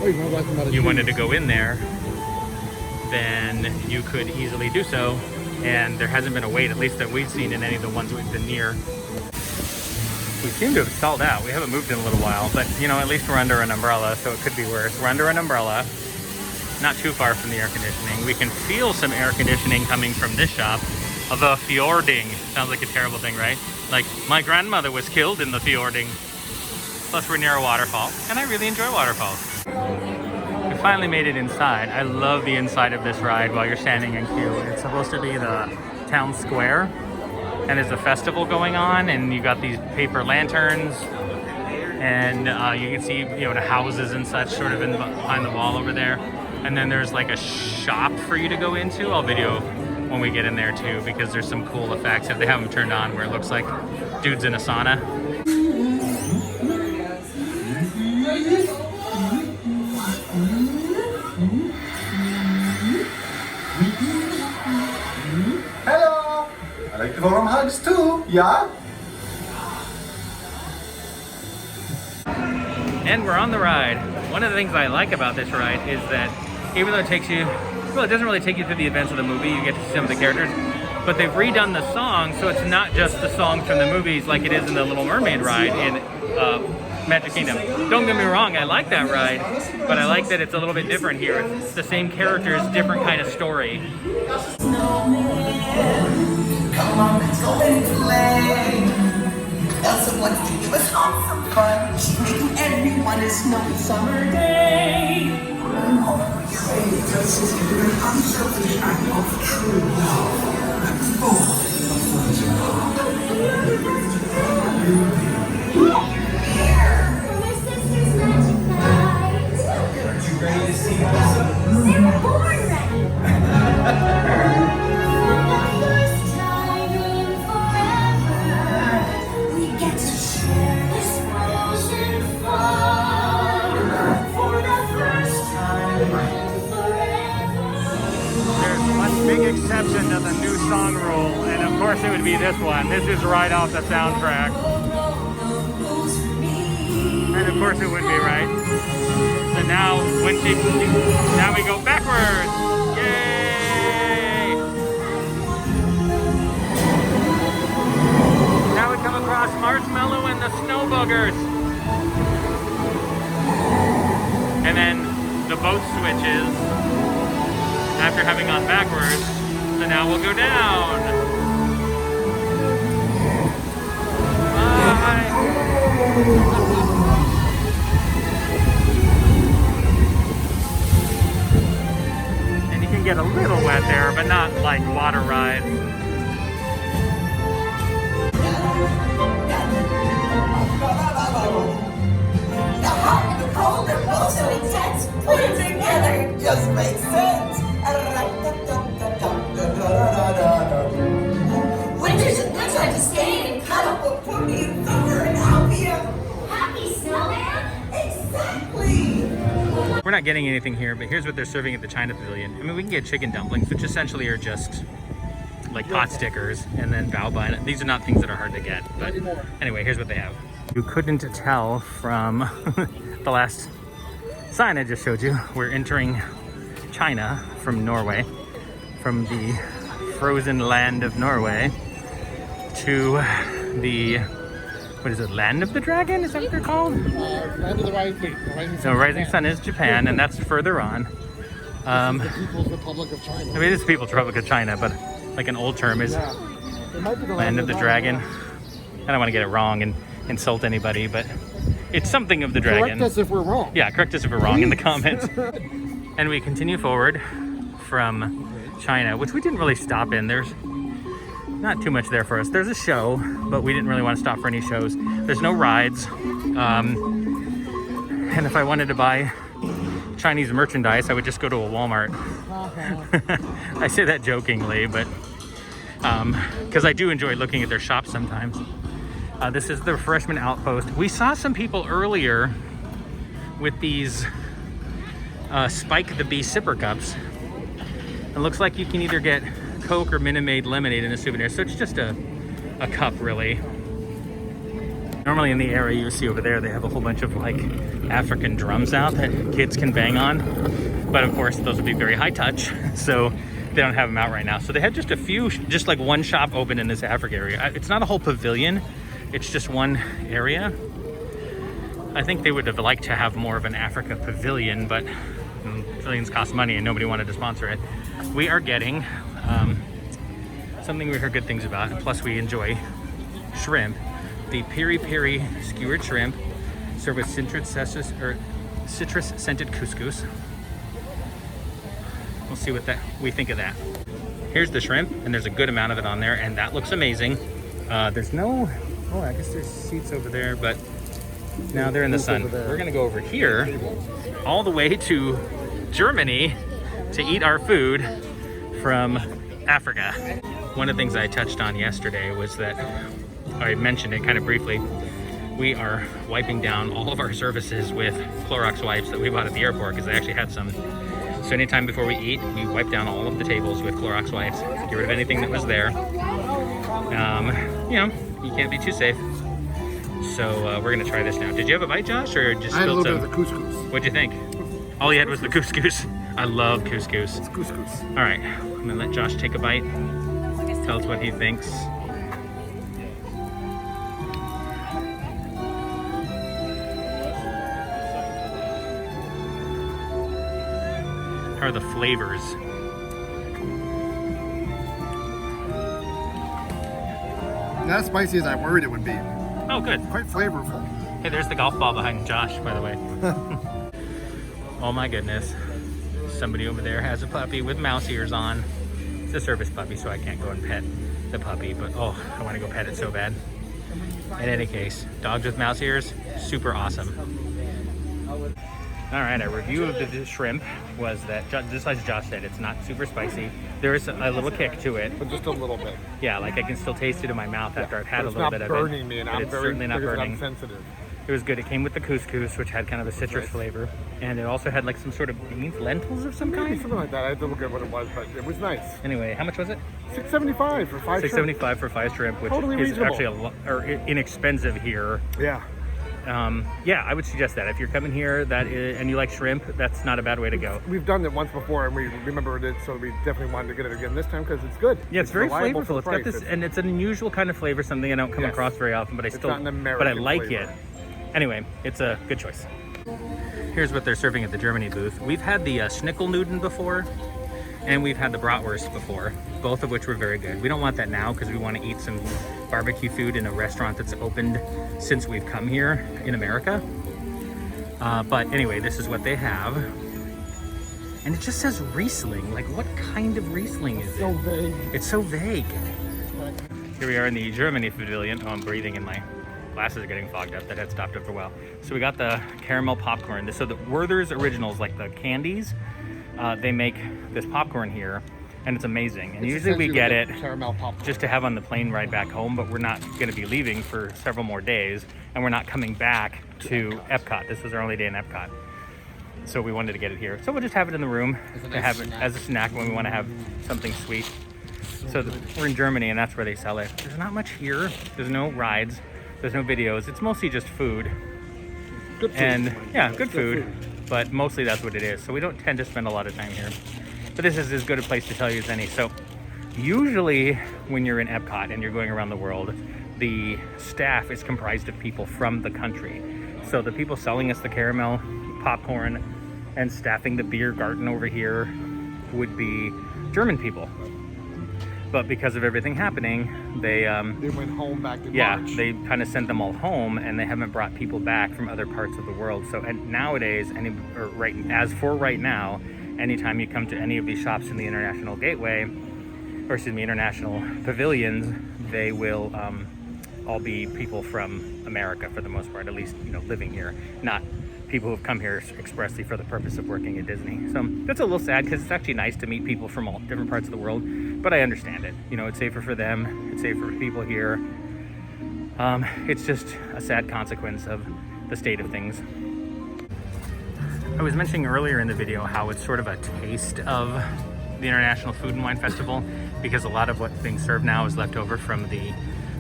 if you wanted to go in there, then you could easily do so. And there hasn't been a wait, at least that we've seen in any of the ones we've been near. We seem to have stalled out. We haven't moved in a little while, but you know, at least we're under an umbrella, so it could be worse. We're under an umbrella, not too far from the air conditioning. We can feel some air conditioning coming from this shop, The fjording. Sounds like a terrible thing, right? Like, my grandmother was killed in the fjording. Plus, we're near a waterfall, and I really enjoy waterfalls. We finally made it inside. I love the inside of this ride while you're standing in queue. It's supposed to be the town square, and there's a festival going on, and you got these paper lanterns, and you can see, you know, the houses and such sort of behind the wall over there. And then there's like a shop for you to go into. I'll video when we get in there too, because there's some cool effects if they have them turned on where it looks like dudes in a sauna. Hello! I like to warm hugs too, yeah? And we're on the ride. One of the things I like about this ride is that even though it takes you, well, it doesn't really take you through the events of the movie, you get to see some of the characters, but they've redone the songs, so it's not just the songs from the movies like it is in the Little Mermaid ride in Magic Kingdom. Don't get me wrong, I like that ride, but I like that it's a little bit different here. It's the same characters, different kind of story. Come on, let's go and play. Elsa wants to give us all some fun. She's making everyone a snowy summer day. Oh, you're an unselfish act of true love. My sister's magic night. Aren't you ready to see Elsa? They're born ready. For the first time in forever, we get to share this frozen fun. For the first time in forever. There's one big exception to the new song rule, and of course it would be this one. This is right off the soundtrack. And of course it would be, right? So now, now we go backwards. Yay! Now we come across Marshmallow and the Snow Boogers. And then the boat switches after having gone backwards. So now we'll go down. Bye. And you can get a little wet there, but not like water rides. The hot and the cold are both so intense. Put them together, it just makes sense. Winter's a good time to stay and cuddle, but put me in thunder and I'll be a Happy snowman? exactly. We're not getting anything here, but here's what they're serving at the China Pavilion. I mean, we can get chicken dumplings, which essentially are just like pot stickers, and then bao bun. These are not things that are hard to get, but anyway, here's what they have. You couldn't tell from the last sign I just showed you. We're entering China from Norway, from the frozen land of Norway to the, what is it, Land of the Dragon? Is that what they're called? Land of the Rising Sun. No, Rising Sun is Japan, and that's further on. The People's Republic of China. I mean, it's People's Republic of China, but like an old term is Yeah. It might be the Land of the Dragon. I don't want to get it wrong and insult anybody, but it's something of the dragon. Correct us if we're wrong. Yeah, correct us if we're wrong in the comments. And we continue forward from China, which we didn't really stop in. There's not too much there for us. There's a show, but we didn't really want to stop for any shows. There's no rides. And if I wanted to buy Chinese merchandise, I would just go to a Walmart. I say that jokingly, but because I do enjoy looking at their shops sometimes. This is the refreshment outpost. We saw some people earlier with these Spike the Bee sipper cups. It looks like you can either get Coke or Minute Maid lemonade in a souvenir, so it's just a cup, really. Normally in the area you see over there, they have a whole bunch of like African drums out that kids can bang on, but of course those would be very high touch, so they don't have them out right now. So they had just a few, just like one shop open in this Africa area. It's not a whole pavilion, it's just one area. I think they would have liked to have more of an Africa pavilion, but pavilions cost money and nobody wanted to sponsor it. We are getting something we heard good things about, and plus we enjoy shrimp. The piri piri skewered shrimp served with citrus scented couscous. We'll see what we think of that. Here's the shrimp, and there's a good amount of it on there, and that looks amazing. There's no, oh, I guess there's seats over there, but now they're in the sun. We're gonna go over here all the way to Germany to eat our food from Africa. One of the things I touched on yesterday was that, I mentioned it kind of briefly, we are wiping down all of our surfaces with Clorox wipes that we bought at the airport because they actually had some. So anytime before we eat, we wipe down all of the tables with Clorox wipes, get rid of anything that was there. You know, you can't be too safe. So we're gonna try this now. Did you have a bite, Josh, or just I had a spilled little some? bit of the couscous. What'd you think? All you had was the couscous. I love couscous. It's couscous. All right, I'm gonna let Josh take a bite. Tell us what he thinks. How are the flavors? Not as spicy as I worried it would be. Oh, good. Quite flavorful. Hey, there's the golf ball behind Josh, by the way. Oh my goodness. Somebody over there has a puppy with mouse ears on. It's a service puppy, so I can't go and pet the puppy, but oh, I want to go pet it so bad. In any case, dogs with mouse ears, super awesome. All right, a review of the shrimp was that, just as Josh said, it's not super spicy. There is a little kick to it. But just a little bit. Yeah, like I can still taste it in my mouth after I've had a little bit of it. It's not burning me, and I'm certainly not burning. I'm sensitive. It was good. It came with the couscous, which had kind of a citrus flavor, and it also had like some sort of beans, lentils of some kind. Something like that. I had to look at what it was, but it was nice. Anyway, how much was it? $6.75 for 5 shrimp. $6.75 for 5 shrimp, which Totally is reasonable. actually inexpensive here. Yeah. Yeah, I would suggest that if you're coming here and you like shrimp, that's not a bad way to go. We've done it once before, and we remembered it, so we definitely wanted to get it again this time because it's good. Yeah, it's very reliable flavorful. It's got this, and it's an unusual kind of flavor, something I don't come across very often, but I still, not an American but I like flavor. it. Anyway, it's a good choice. Here's what they're serving at the Germany booth. We've had the Schnickelnuden before, and we've had the bratwurst before, both of which were very good. We don't want that now because we want to eat some barbecue food in a restaurant that's opened since we've come here in America. But anyway, this is what they have. And it just says Riesling. Like, what kind of Riesling is it? So vague. It's so vague. Here we are in the Germany pavilion. Oh, I'm breathing and my glasses are getting fogged up. That had stopped after a while. So we got the caramel popcorn. So the Werther's Originals, like the candies, they make this popcorn here, and it's amazing. And It's usually we get essentially it like a caramel popcorn. just to have on the plane ride back home, but we're not going to be leaving for several more days, and we're not coming back to Epcot. This was our only day in Epcot, so we wanted to get it here. So we'll just have it in the room to have it as a snack when we want to have something sweet. So we're in Germany, and that's where they sell it. There's not much here. There's no rides. There's no videos. It's mostly just food. Good food. And yeah, good food, but mostly that's what it is. So we don't tend to spend a lot of time here. But this is as good a place to tell you as any. So usually when you're in Epcot and you're going around the world, the staff is comprised of people from the country. So the people selling us the caramel popcorn and staffing the beer garden over here would be German people. But because of everything happening, they went home back in yeah, March. they kind of sent them all home, and they haven't brought people back from other parts of the world. So, and nowadays, as for right now, anytime you come to any of these shops in the International Gateway, or excuse me, International Pavilions, they will all be people from America for the most part, at least, you know, living here, not people who've come here expressly for the purpose of working at Disney. So that's a little sad because it's actually nice to meet people from all different parts of the world, but I understand it. You know, it's safer for them, it's safer for people here. It's just a sad consequence of the state of things. I was mentioning earlier in the video how it's sort of a taste of the International Food and Wine Festival, because a lot of what's being served now is left over from the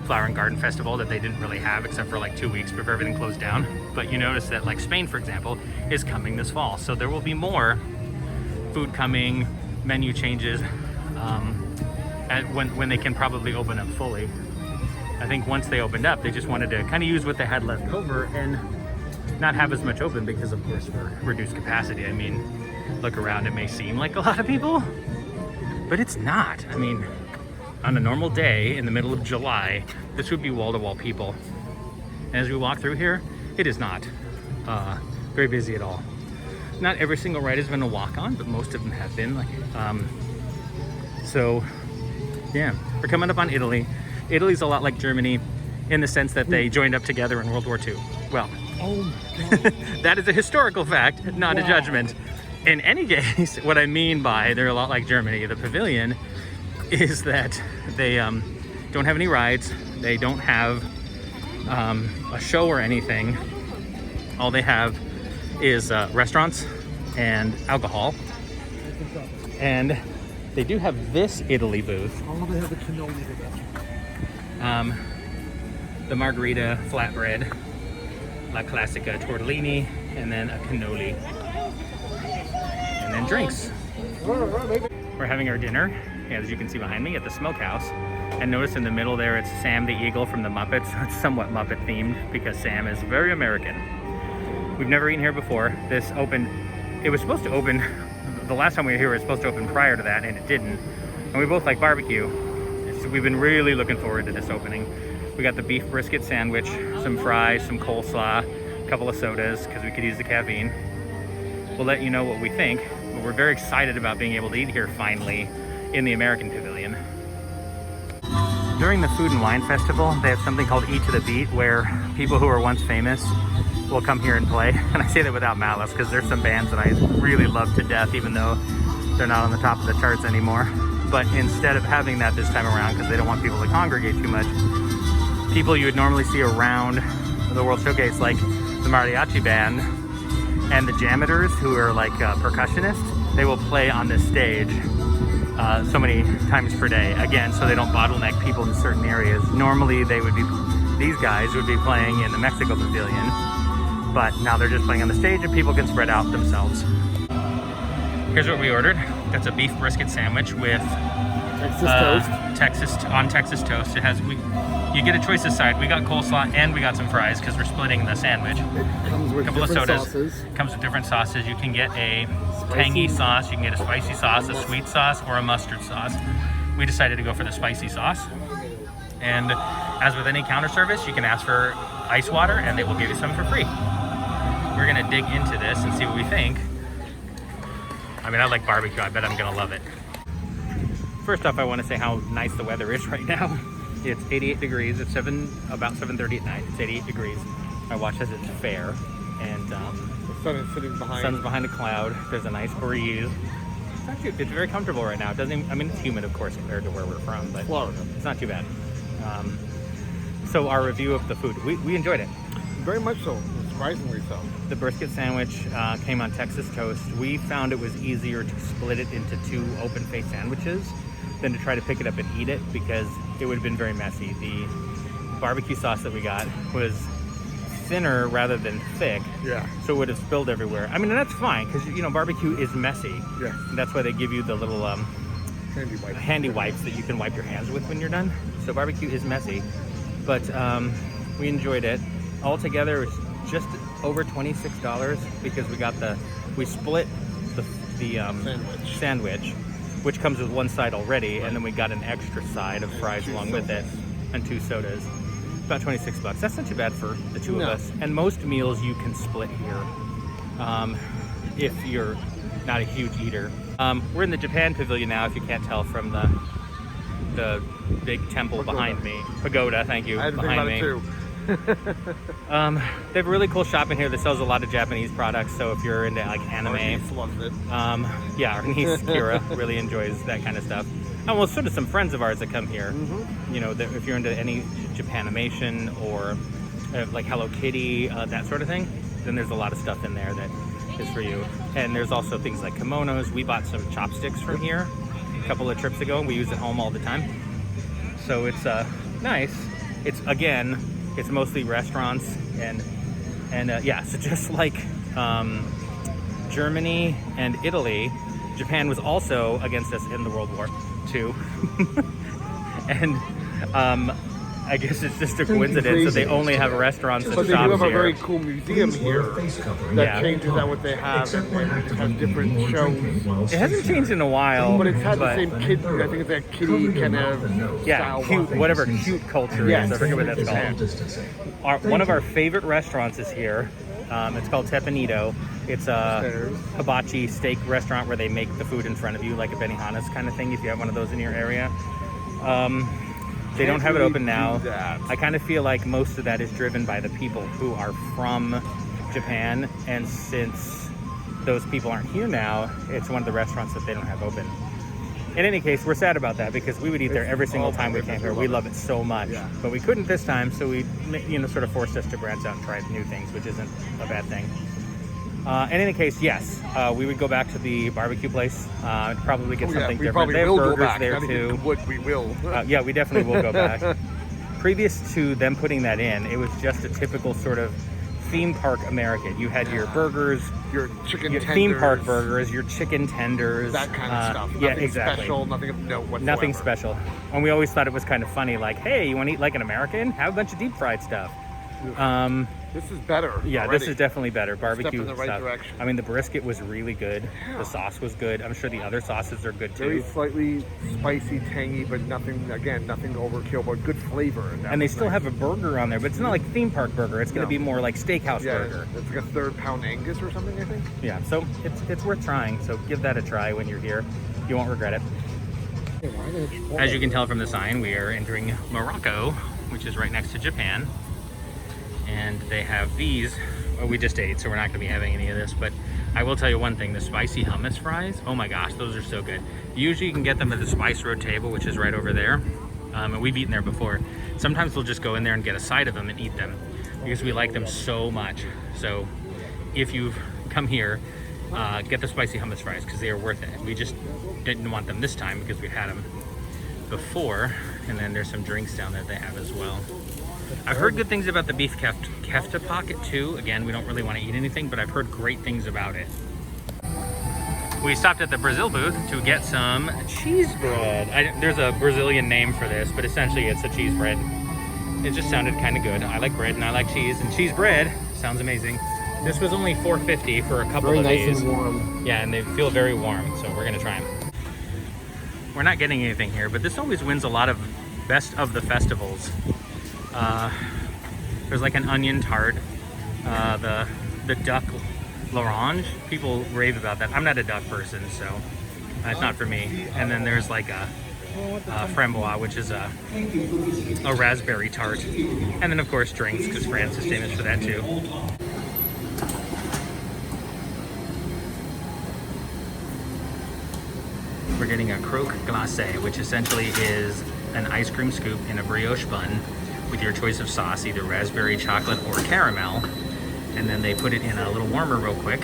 Flower and Garden Festival that they didn't really have except for like 2 weeks before everything closed down. But you notice that like Spain, for example, is coming this fall. So there will be more food coming, menu changes, when they can probably open up fully. I think once they opened up, they just wanted to kind of use what they had left over and not have as much open because, of course, for reduced capacity. I mean, look around, it may seem like a lot of people, but it's not. I mean, on a normal day in the middle of July, this would be wall-to-wall people. And as we walk through here, it is not very busy at all. Not every single ride has been a walk-on, but most of them have been. So yeah, we're coming up on Italy. Italy's a lot like Germany in the sense that they joined up together in World War II. Well, Oh my God. that is a historical fact, not a judgment. In any case, what I mean by they're a lot like Germany, the pavilion, is that they don't have any rides. They don't have a show or anything. All they have is restaurants and alcohol. And they do have this Italy booth. Oh, they have the cannoli together. The margarita flatbread, La Classica tortellini, and then a cannoli. And then drinks. We're having our dinner, as you can see behind me, at the Smokehouse. And notice in the middle there, it's Sam the Eagle from the Muppets. It's somewhat Muppet themed because Sam is very American. We've never eaten here before. This opened, it was supposed to open, the last time we were here, it was supposed to open prior to that, and it didn't. And we both like barbecue. So we've been really looking forward to this opening. We got the beef brisket sandwich, some fries, some coleslaw, a couple of sodas, because we could use the caffeine. We'll let you know what we think, but we're very excited about being able to eat here finally in the American Pavilion. During the Food and Wine Festival, they have something called Eat to the Beat, where people who are once famous will come here and play. And I say that without malice, because there's some bands that I really love to death, even though they're not on the top of the charts anymore. But instead of having that this time around, because they don't want people to congregate too much, people you would normally see around the World Showcase, like the mariachi band and the jammers, who are like percussionists, they will play on this stage so many times per day, again, so they don't bottleneck people in certain areas. Normally these guys would be playing in the Mexico Pavilion, but now they're just playing on the stage and people can spread out themselves. Here's what we ordered. That's a beef brisket sandwich with Texas toast. Texas toast. It has, you get a choice of side. We got coleslaw and we got some fries because we're splitting the sandwich. It comes with A couple of different sodas. sauces. Comes with different sauces. You can get a tangy sauce, you can get a spicy sauce, a sweet sauce, or a mustard sauce. We decided to go for the spicy sauce. And as with any counter service, you can ask for ice water and they will give you some for free. We're gonna dig into this and see what we think. I mean, I like barbecue. I bet I'm gonna love it. First off, I want to say how nice the weather is right now. It's 88 degrees. It's about 7:30 at night. It's 88 degrees. My watch says it's fair, and The sun is sitting behind. sun's behind a cloud. There's a nice breeze. It's very comfortable right now. It doesn't even, I mean, it's humid, of course, compared to where we're from, but Florida. it's not too bad. So our review of the food, we enjoyed it. Very much so. Surprisingly so. The brisket sandwich came on Texas toast. We found it was easier to split it into two open-faced sandwiches than to try to pick it up and eat it, because it would have been very messy. The barbecue sauce that we got was thinner rather than thick, Yeah. so it would have spilled everywhere. I mean, and that's fine, because you know barbecue is messy. Yes. And that's why they give you the little handy wipes that you can wipe your hands with when you're done. So barbecue is messy, but we enjoyed it. Altogether, it was just over $26 because we split the sandwich, which comes with one side already, and then we got an extra side of fries along with it, and 2 sodas. About $26. That's not too bad for the two of us. And most meals you can split here, if you're not a huge eater. We're in the Japan Pavilion now, if you can't tell from the big temple behind me. Pagoda, thank you, I had to behind think me. about it too. They have a really cool shop in here that sells a lot of Japanese products, so if you're into like anime, Niece loves it. yeah, our niece Kira really enjoys that kind of stuff. And well, so do some friends of ours that come here. You know, if you're into any Japanimation or like Hello Kitty, that sort of thing, then there's a lot of stuff in there that is for you. And there's also things like kimonos. We bought some chopsticks from here a couple of trips ago, and we use it home all the time. So it's nice. It's mostly restaurants and yeah, so just like Germany and Italy, Japan was also against us in the World War II. And I guess it's just a coincidence that they only have restaurants and But they do shops have a very here. cool museum here that Yeah. changes out what they have and has different shows. It hasn't changed in a while, But it's had the same kid. I think it's that kitty kind of yeah, style. cute, whatever cute culture Yes. is. I forget what that's called. One of our favorite restaurants is here. It's called Tepanito. It's a hibachi steak restaurant where they make the food in front of you, like a Benihana's kind of thing, if you have one of those in your area. They don't have it open now. I kind of feel like most of that is driven by the people who are from Japan, and since those people aren't here now, it's one of the restaurants that they don't have open. In any case, we're sad about that because we would eat there every single time we came here. We love it so much, but we couldn't this time, so we, sort of forced us to branch out and try new things, which isn't a bad thing. In any case, yes, we would go back to the barbecue place. Probably get something different. They have burgers there too. We will. Yeah, we definitely will go back. Previous to them putting that in, it was just a typical sort of theme park American. You had your burgers, Your chicken your tenders, theme park burgers, your chicken tenders, that kind of stuff. Yeah, Nothing exactly. special, nothing of note whatsoever. Nothing special. And we always thought it was kind of funny, like, hey, you want to eat like an American? Have a bunch of deep fried stuff. This is better. Yeah, already. this is definitely better. Barbecue in the right stuff. direction. I mean, the brisket was really good. The sauce was good. I'm sure the other sauces are good Very too. slightly spicy, tangy, but nothing overkill, but good flavor. And they still have a burger on there, but it's not like theme park burger. It's going to be more like steakhouse burger. It's like a 3rd pound Angus or something, I think. Yeah, so it's worth trying. So give that a try when you're here. You won't regret it. As you can tell from the sign, we are entering Morocco, which is right next to Japan. And they have these. Well, we just ate, so we're not going to be having any of this. But I will tell you one thing: the spicy hummus fries. Oh my gosh, those are so good. Usually, you can get them at the Spice Road table, which is right over there. And we've eaten there before. Sometimes we'll just go in there and get a side of them and eat them because we like them so much. So, if you've come here, get the spicy hummus fries because they are worth it. We just didn't want them this time because we had them before. And then there's some drinks down there they have as well. I've heard good things about the beef kefta pocket too. Again, we don't really want to eat anything, but I've heard great things about it. We stopped at the Brazil booth to get some cheese bread. There's a Brazilian name for this, but essentially it's a cheese bread. It just sounded kind of good. I like bread and I like cheese, and cheese bread sounds amazing. This was only $4.50 for a couple of these. Very nice and warm. Yeah, and they feel very warm, so we're gonna try them. We're not getting anything here, but this always wins a lot of best of the festivals. There's like an onion tart, the duck l'orange. People rave about that. I'm not a duck person, so it's not for me. And then there's like a framboise, which is a raspberry tart. And then of course drinks, because France is famous for that too. We're getting a croque glacé, which essentially is an ice cream scoop in a brioche bun with your choice of sauce, either raspberry, chocolate, or caramel. And then they put it in a little warmer real quick.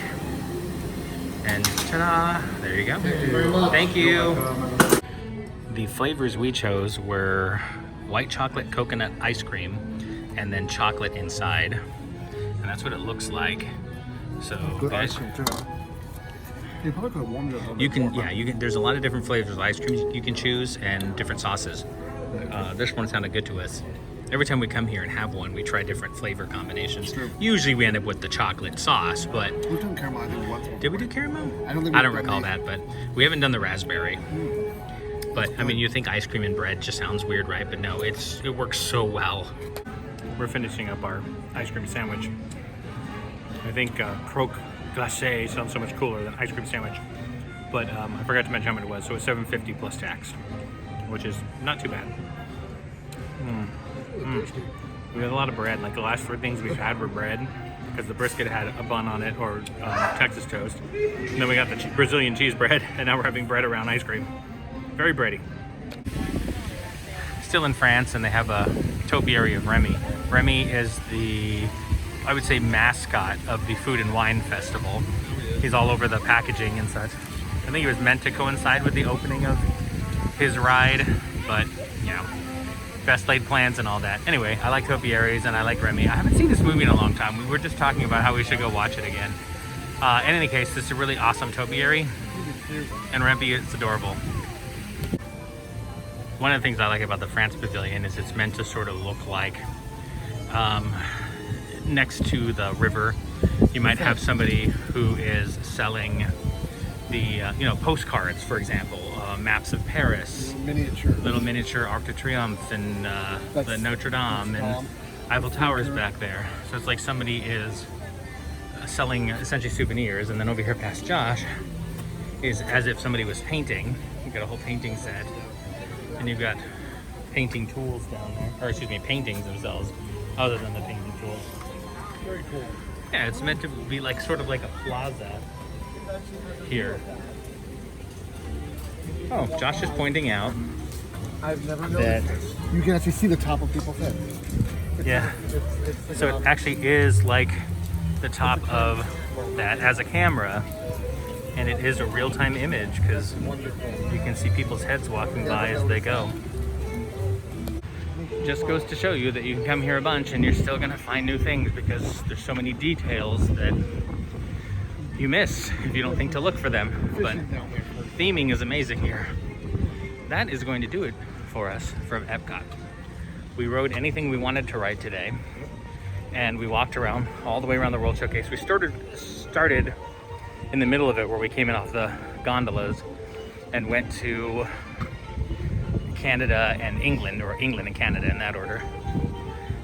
And ta-da! There you go. Thank you very much. Thank you. The flavors we chose were white chocolate coconut ice cream and then chocolate inside. And that's what it looks like. So Good guys, ice cream too. You probably could have warmed it a little you bit can, more. yeah, you can. There's a lot of different flavors of ice cream you can choose and different sauces. This one sounded good to us. Every time we come here and have one, we try different flavor combinations. True. Usually we end up with the chocolate sauce, but We've done caramel, I think, once before. did we do caramel? I don't think I we've don't recall done that, but we haven't done the raspberry. But I mean, you think ice cream and bread just sounds weird, right? But no, it works so well. We're finishing up our ice cream sandwich. I think croque glacé sounds so much cooler than ice cream sandwich. But I forgot to mention how much it was. So it's $7.50 plus tax, which is not too bad. We had a lot of bread. Like the last 4 things we've had were bread, because the brisket had a bun on it, or Texas toast. And then we got the Brazilian cheese bread, and now we're having bread around ice cream. Very bready. Still in France, and they have a topiary of Remy. Remy is the, I would say, mascot of the Food and Wine Festival. He's all over the packaging and such. I think he was meant to coincide with the opening of his ride, but you know, best laid plans and all that. Anyway, I like topiaries and I like Remy. I haven't seen this movie in a long time. We were just talking about how we should go watch it again. In any case, this is a really awesome topiary, and Remy is adorable. One of the things I like about the France Pavilion is it's meant to sort of look like next to the river, you might have somebody who is selling the postcards, for example, maps of Paris, little miniature Arc de Triomphe and the Notre Dame and Eiffel Tower's back there. So it's like somebody is selling essentially souvenirs, and then over here past Josh is as if somebody was painting. You've got a whole painting set, and you've got painting tools down there, or excuse me, paintings themselves, other than the painting tools. Very cool. Yeah, it's meant to be like sort of like a plaza here. Oh, Josh is pointing out I've never that noticed. You can actually see the top of people's heads. yeah. It's So it actually is like the top of that as a camera, and it is a real-time image because you can see people's heads walking by as they go. Just goes to show you that you can come here a bunch and you're still gonna find new things because there's so many details that you miss if you don't think to look for them. But theming is amazing here. That is going to do it for us from Epcot. We rode anything we wanted to ride today, and we walked around all the way around the World Showcase. We started in the middle of it where we came in off the gondolas and went to Canada and England, or England and Canada in that order.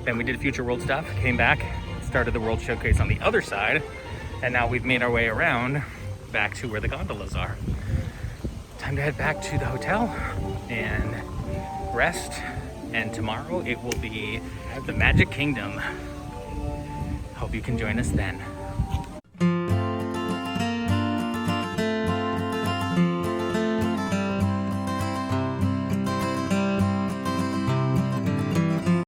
Then we did Future World stuff, came back, started the World Showcase on the other side, and now we've made our way around back to where the gondolas are. Time to head back to the hotel and rest, and tomorrow it will be the Magic Kingdom. Hope you can join us then.